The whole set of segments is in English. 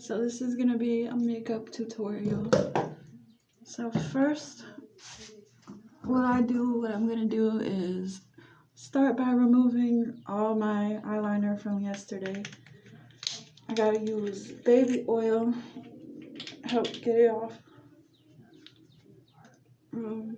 So this is gonna be a makeup tutorial. So first, what I'm gonna do is start by removing all my eyeliner from yesterday. I gotta use baby oil, help get it off. Hold on.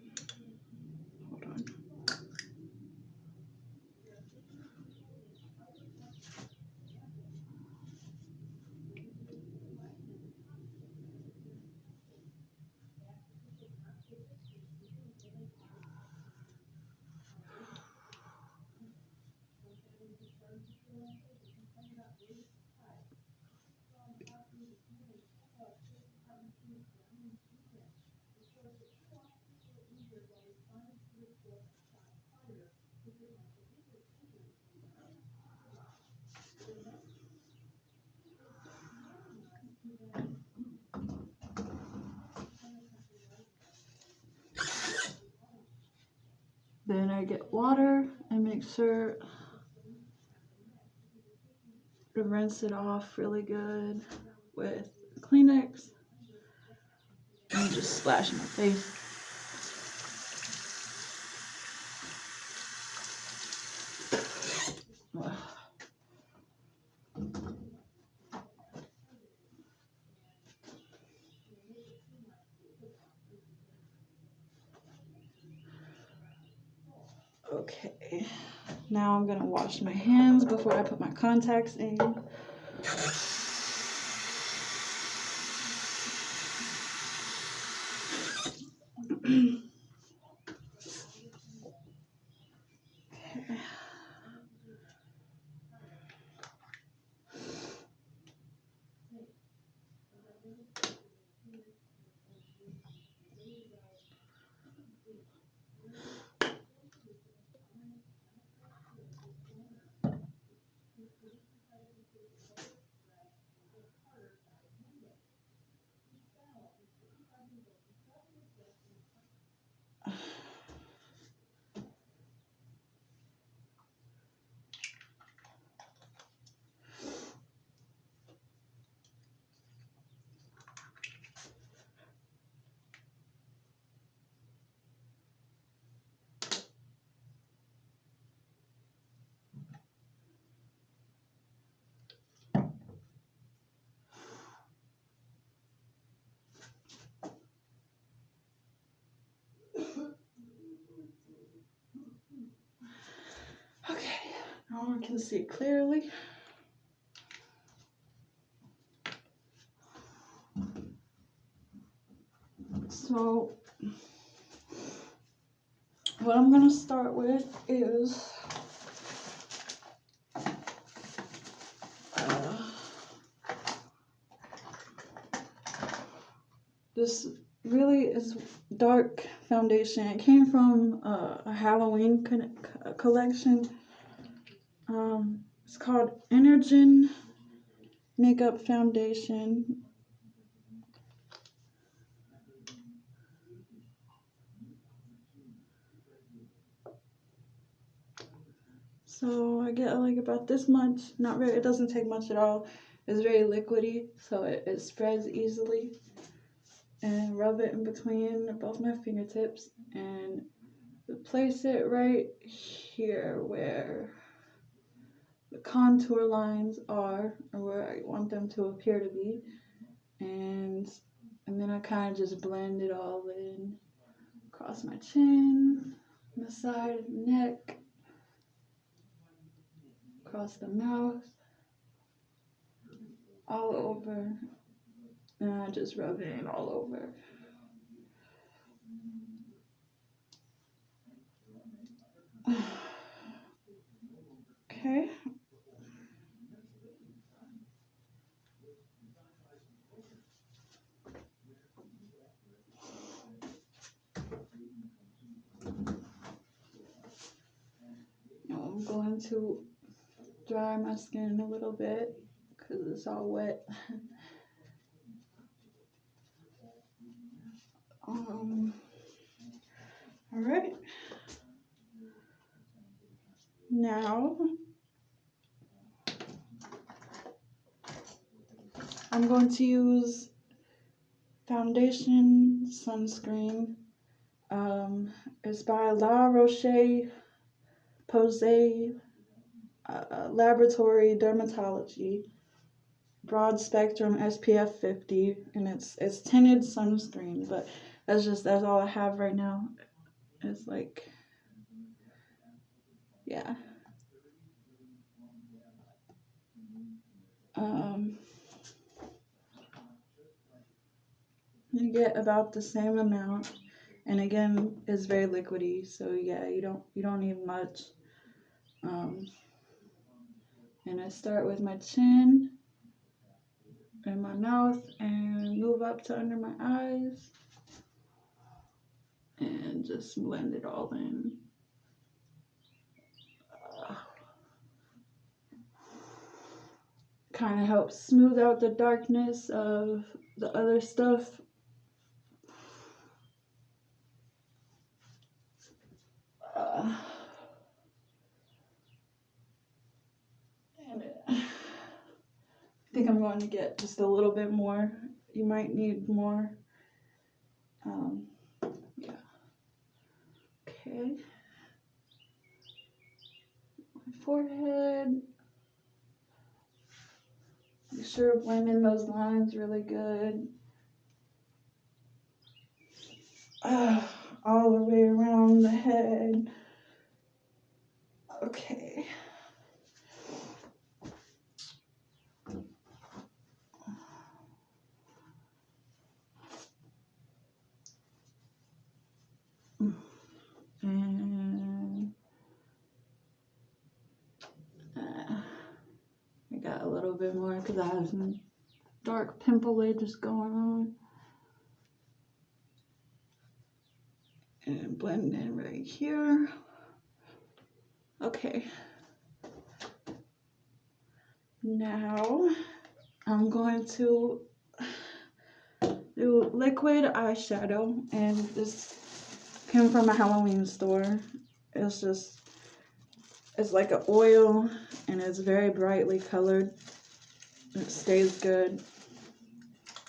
Then I get water and make sure to rinse it off really good with Kleenex and just splash my face. Okay, now I'm gonna wash my hands before I put my contacts in. Okay, now I can see clearly. So, what I'm gonna start with is this really is dark foundation. It came from a Halloween collection. It's called Energen Makeup Foundation. So I get like about this much. Not really, it doesn't take much at all. It's very liquidy, so it spreads easily. And rub it in between both my fingertips and place it right here where the contour lines are, or where I want them to appear to be. And then I kind of just blend it all in across my chin, the side of the neck, across the mouth, all over, and I just rub it in all over. Okay. Now I'm going to dry my skin a little bit because it's all wet. All right. Now I'm going to use foundation sunscreen. It's by La Roche Posay Laboratory Dermatology, broad spectrum SPF 50, and it's tinted sunscreen, but that's all I have right now. It's like, yeah. You get about the same amount, and again, it's very liquidy, so yeah, you don't need much. And I start with my chin and my mouth and move up to under my eyes and just blend it all in. Kind of helps smooth out the darkness of the other stuff. I think I'm going to get just a little bit more. You might need more. Yeah. Okay. My forehead. Make sure to blend in those lines really good. All the way around the head. Okay. And I got a little bit more because I have some dark pimple edges going on. And blend in right here. Okay. Now I'm going to do liquid eyeshadow, and this came from a Halloween store. It's like an oil, and it's very brightly colored. It stays good.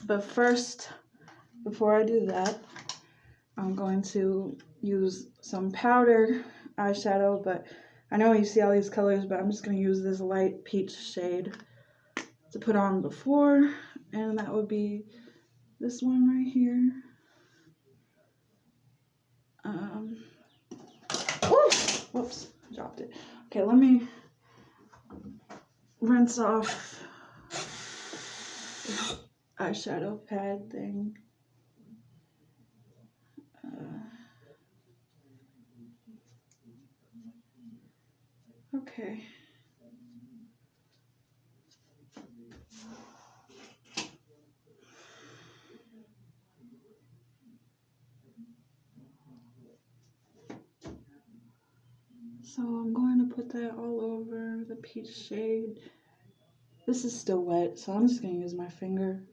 But first, before I do that, I'm going to use some powder eyeshadow, but I know you see all these colors, but I'm just going to use this light peach shade to put on before, and that would be this one right here. Whoops, dropped it. Okay, let me rinse off this eyeshadow pad thing. Okay. So I'm going to put that all over the peach shade. This is still wet, so I'm just going to use my finger.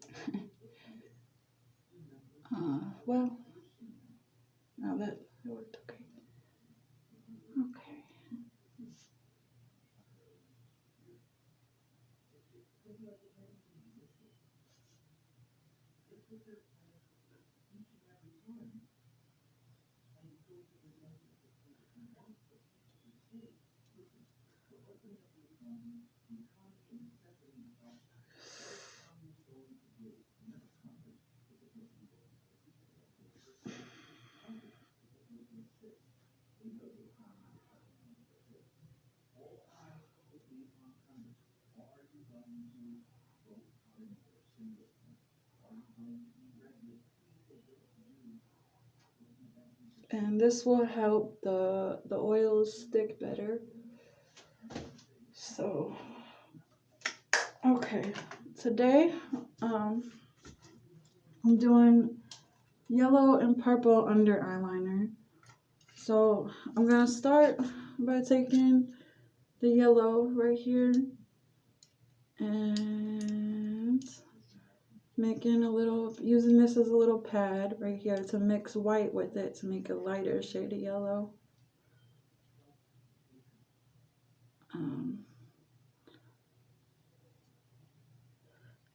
Well, now that worked okay. Okay. And this will help the oils stick better. So, okay, today I'm doing yellow and purple under eyeliner. So I'm gonna start by taking the yellow right here and using this as a little pad right here to mix white with it to make a lighter shade of yellow.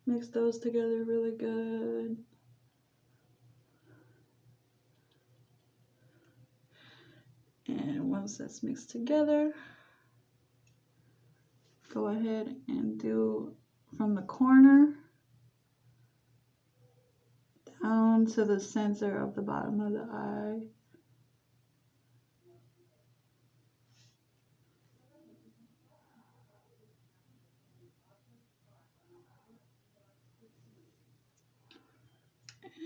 Mix those together really good. And once that's mixed together, go ahead and do from the corner down to the center of the bottom of the eye.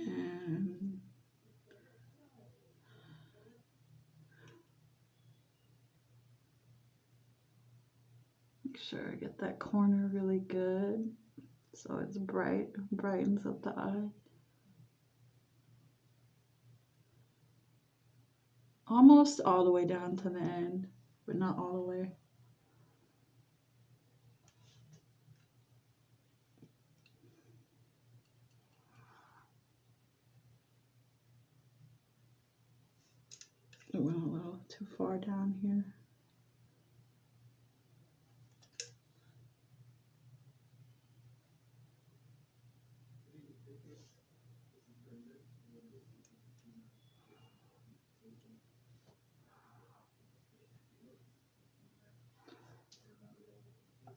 And make sure I get that corner really good so it's bright, brightens up the eye. Almost all the way down to the end, but not all the way. It went a little too far down here.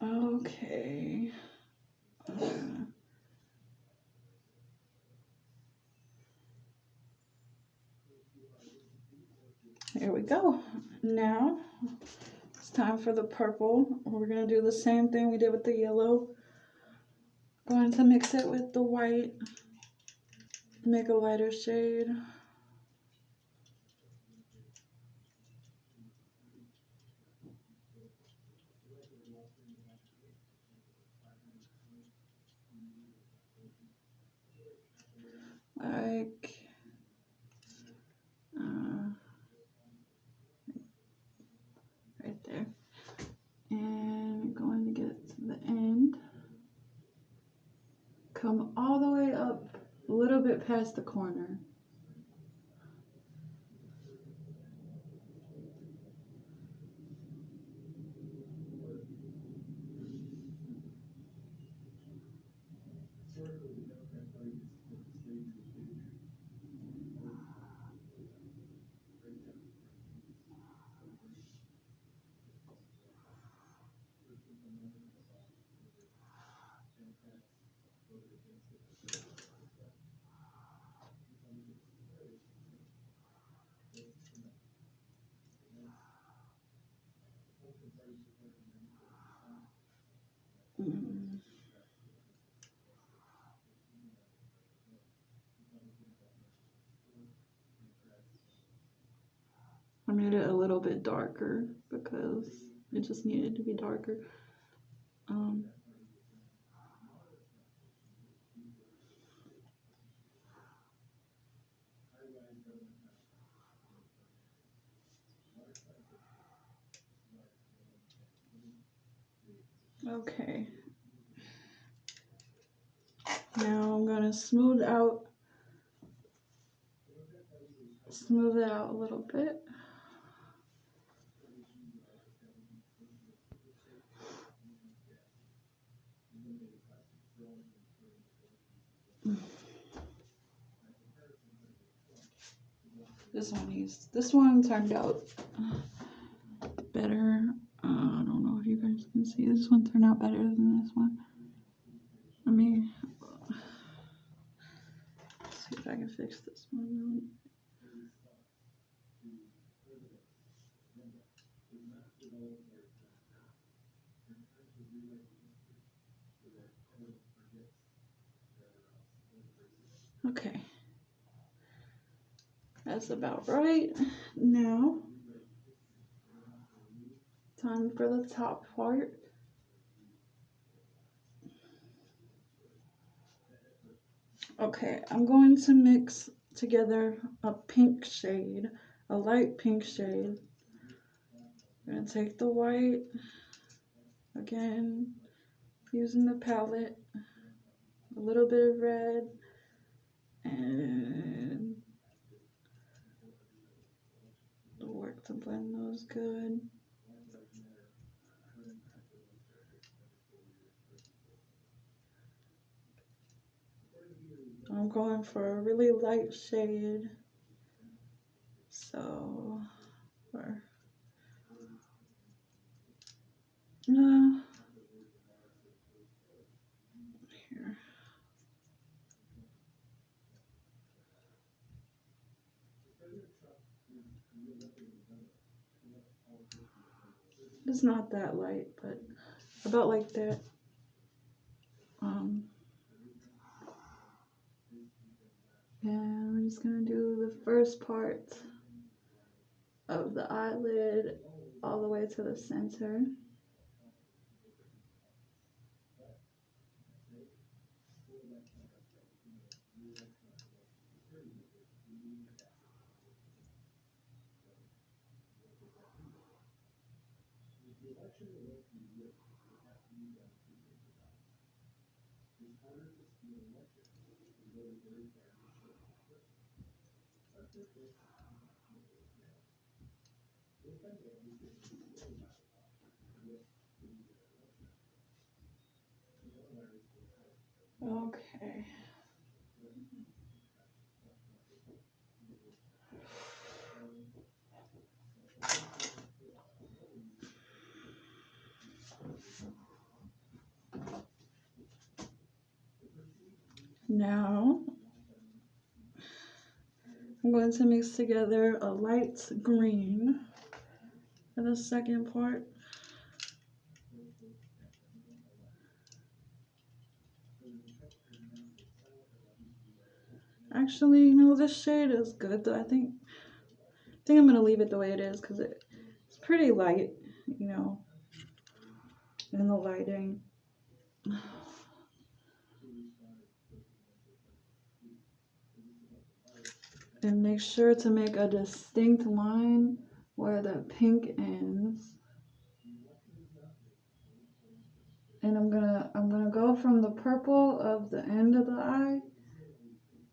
Okay. Here we go. Now it's time for the purple. We're gonna do the same thing we did with the yellow. Going to mix it with the white. Make a lighter shade. Like right there. And going to get to the end. Come all the way up a little bit past the corner. I made it a little bit darker because it just needed to be darker. Okay. Now I'm gonna smooth it out a little bit. This one turned out better. I don't know if you guys can see. This one turned out better than this one. Let me see if I can fix this one. Okay. That's about right. Now, time for the top part. Okay, I'm going to mix together a pink shade, a light pink shade. I'm going to take the white, again, using the palette, a little bit of red, and work to blend those good. I'm going for a really light shade. So, or, here. It's not that light, but about like that. And I'm just gonna do the first part of the eyelid all the way to the center. Okay. Now I'm going to mix together a light green for the second part. Actually, you know, this shade is good though. I think I'm gonna leave it the way it is because it's pretty light, you know, in the lighting. And make sure to make a distinct line where the pink ends. And I'm gonna go from the purple of the end of the eye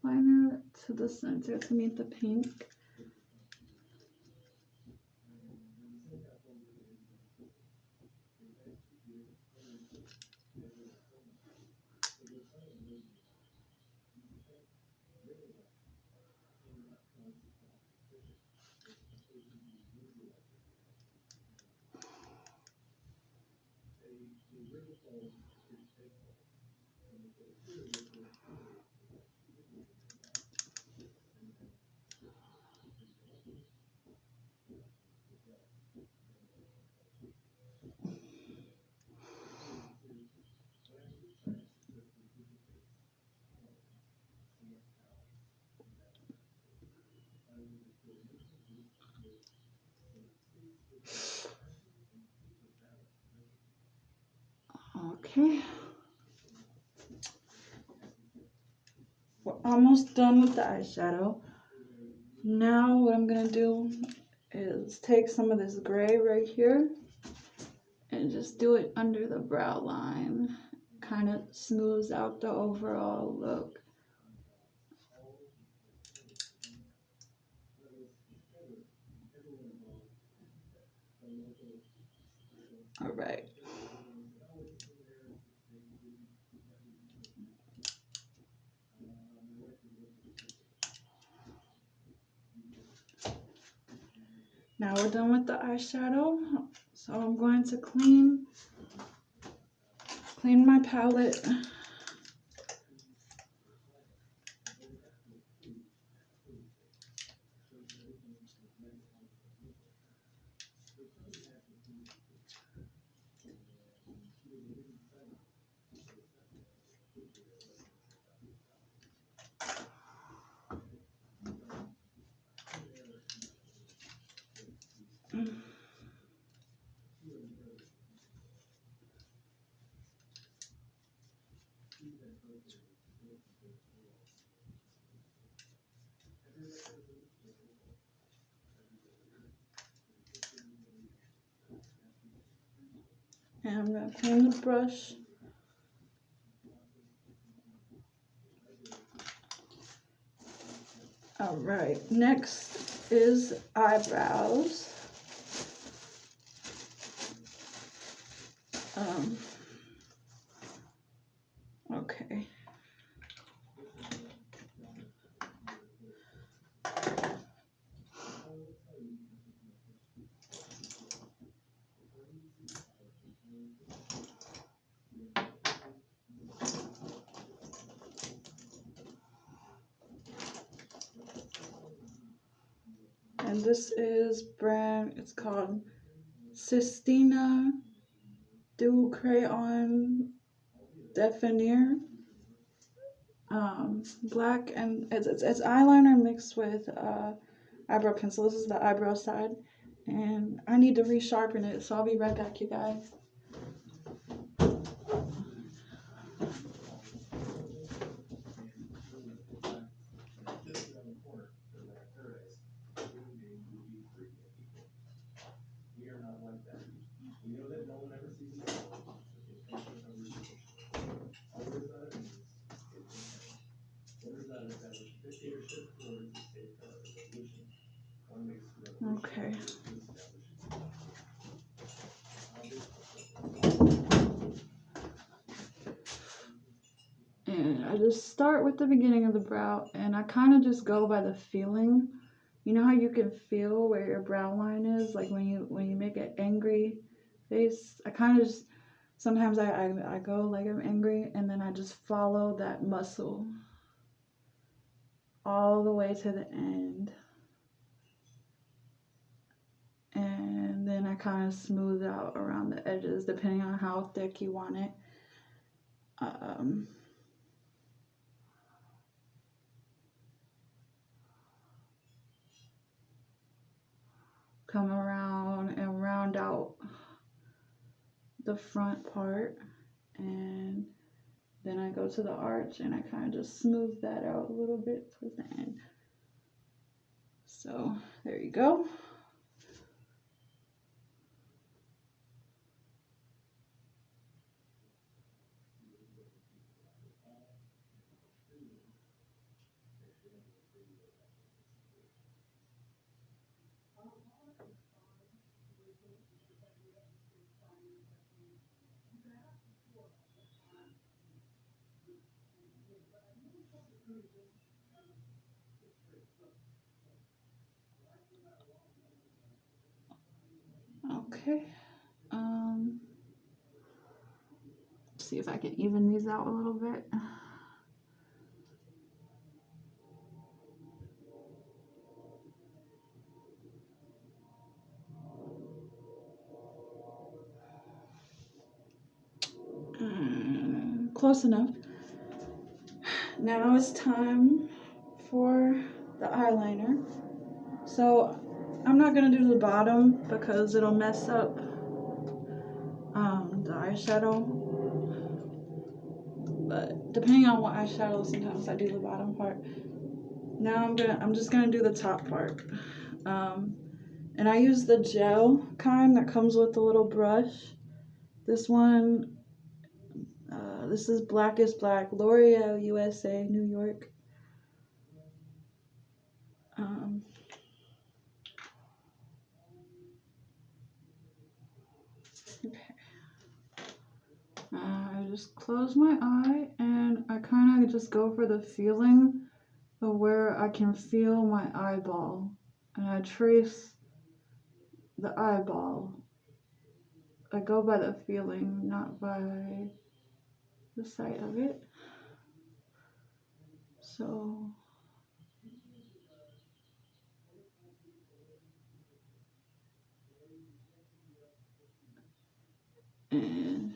liner to the center to meet the pink. Okay. We're almost done with the eyeshadow. Now what I'm gonna do is take some of this gray right here and just do it under the brow line. Kind of smooths out the overall look. All right. Now we're done with the eyeshadow. So I'm going to clean my palette. And I'm going to clean the brush. All right, next is eyebrows. Okay. And this is brand, it's called Sistina Du Crayon Definier. Black, and it's eyeliner mixed with eyebrow pencil. This is the eyebrow side, and I need to resharpen it, so I'll be right back, you guys. Okay. And I just start with the beginning of the brow, and I kind of just go by the feeling. You know how you can feel where your brow line is, like when you make an angry face. I kind of just sometimes I go like I'm angry, and then I just follow that muscle all the way to the end, and then I kind of smooth out around the edges depending on how thick you want it. Come around and round out the front part, and then I go to the arch and I kind of just smooth that out a little bit towards the end. So there you go. Okay. See if I can even these out a little bit. Close enough. Now it's time for the eyeliner. So I'm not gonna do the bottom because it'll mess up the eyeshadow. But depending on what eyeshadow, sometimes I do the bottom part. Now I'm just gonna do the top part. And I use the gel kind that comes with the little brush. This one, this is Black is Black, L'Oreal USA, New York. Okay. I just close my eye and I kind of just go for the feeling of where I can feel my eyeball, and I trace the eyeball. I go by the feeling, not by the sight of it. So and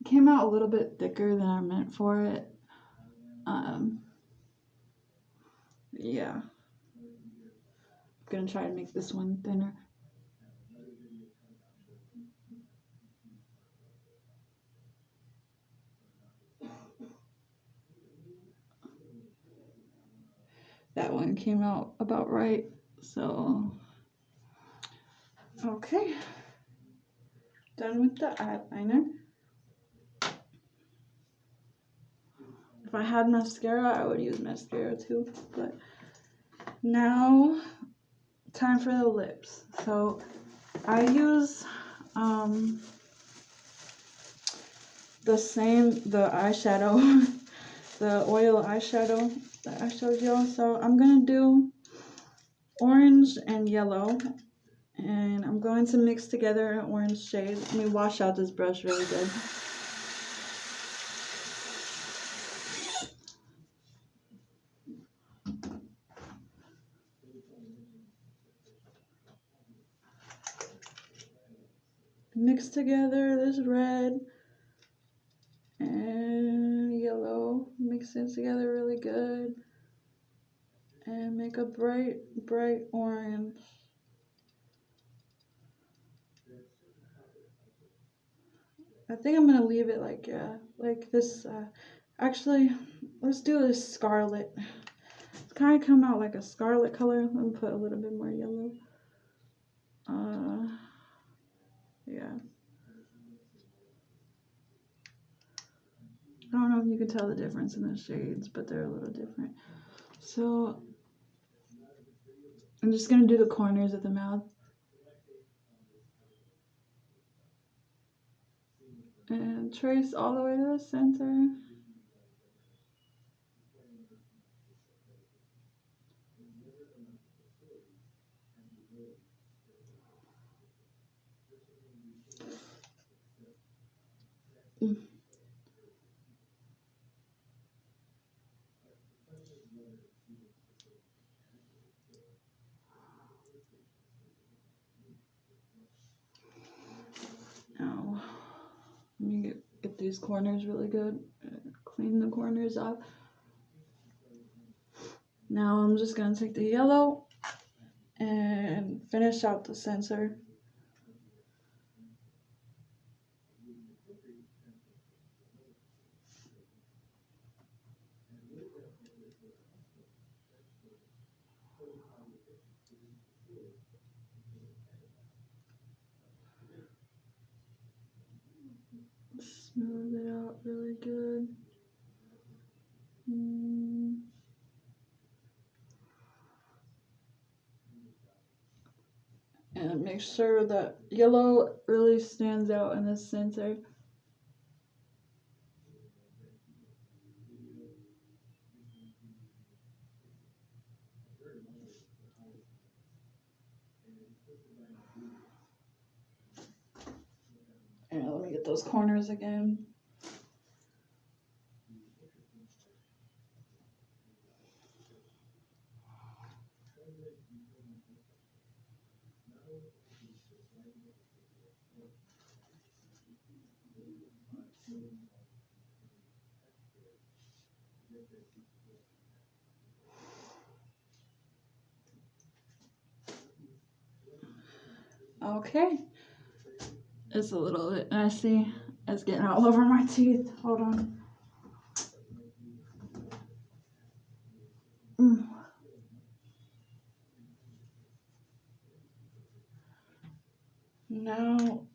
it came out a little bit thicker than I meant for it. Yeah. I'm gonna try to make this one thinner. That one came out about right. So, okay. Done with the eyeliner. If I had mascara, I would use mascara too, but now time for the lips. So I use the eyeshadow, the oil eyeshadow that I showed y'all. So I'm gonna do orange and yellow, and I'm going to mix together an orange shade. Let me wash out this brush really good. mixed together this red and yellow, mix it together really good, and make a bright orange. I think I'm gonna leave it like this. Actually, let's do this scarlet. It's kind of come out like a scarlet color. Let me put a little bit more yellow. Yeah. I don't know if you can tell the difference in the shades, but they're a little different. So I'm just gonna do the corners of the mouth. And trace all the way to the center. Now, let me get these corners really good. Clean the corners up. Now I'm just gonna take the yellow and finish out the center. Smooth it out really good. And make sure that yellow really stands out in the center. And let me get those corners again. Okay. It's a little bit messy. It's getting all over my teeth. Hold on. Now,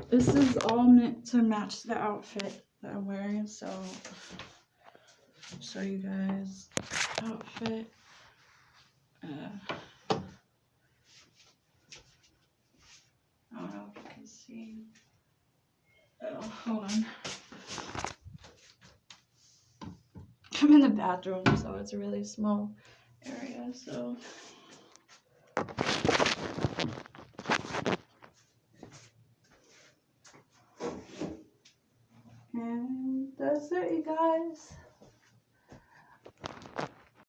this is all meant to match the outfit that I'm wearing, so I'll show you guys the outfit. I don't know if you can see. Oh, hold on. I'm in the bathroom, so it's a really small area, so. And that's it, you guys.